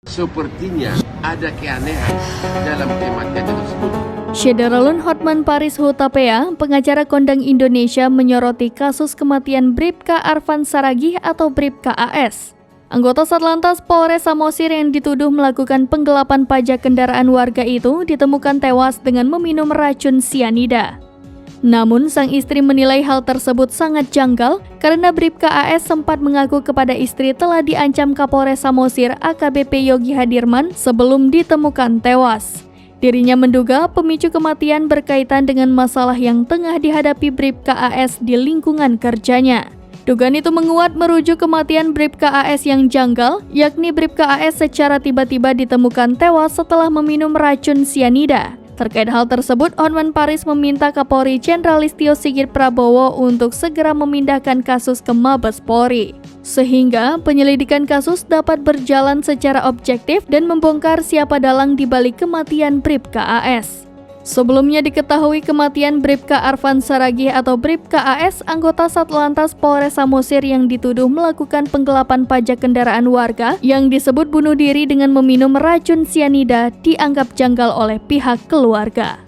Sepertinya ada keanehan dalam kematian tersebut. Syederalun Hotman Paris Hutapea, pengacara kondang Indonesia, menyoroti kasus kematian Bribka Arfan Saragih atau Bribka AS. Anggota Satlantas Polres Samosir yang dituduh melakukan penggelapan pajak kendaraan warga itu ditemukan tewas dengan meminum racun sianida. Namun, sang istri menilai hal tersebut sangat janggal karena Bribka AS sempat mengaku kepada istri telah diancam Kapolres Samosir AKBP Yogi Hadirman sebelum ditemukan tewas. Dirinya menduga pemicu kematian berkaitan dengan masalah yang tengah dihadapi Bribka AS di lingkungan kerjanya. Dugaan itu menguat merujuk kematian Bribka AS yang janggal, yakni Bribka AS secara tiba-tiba ditemukan tewas setelah meminum racun sianida. Terkait hal tersebut, Hotman Paris meminta Kapolri Jenderal Listio Sigit Prabowo untuk segera memindahkan kasus ke Mabes Polri, sehingga penyelidikan kasus dapat berjalan secara objektif dan membongkar siapa dalang di balik kematian Bribka AS. Sebelumnya diketahui kematian Bribka Arfan Saragih atau Bribka AS, anggota Satlantas Polres Samosir yang dituduh melakukan penggelapan pajak kendaraan warga yang disebut bunuh diri dengan meminum racun sianida, dianggap janggal oleh pihak keluarga.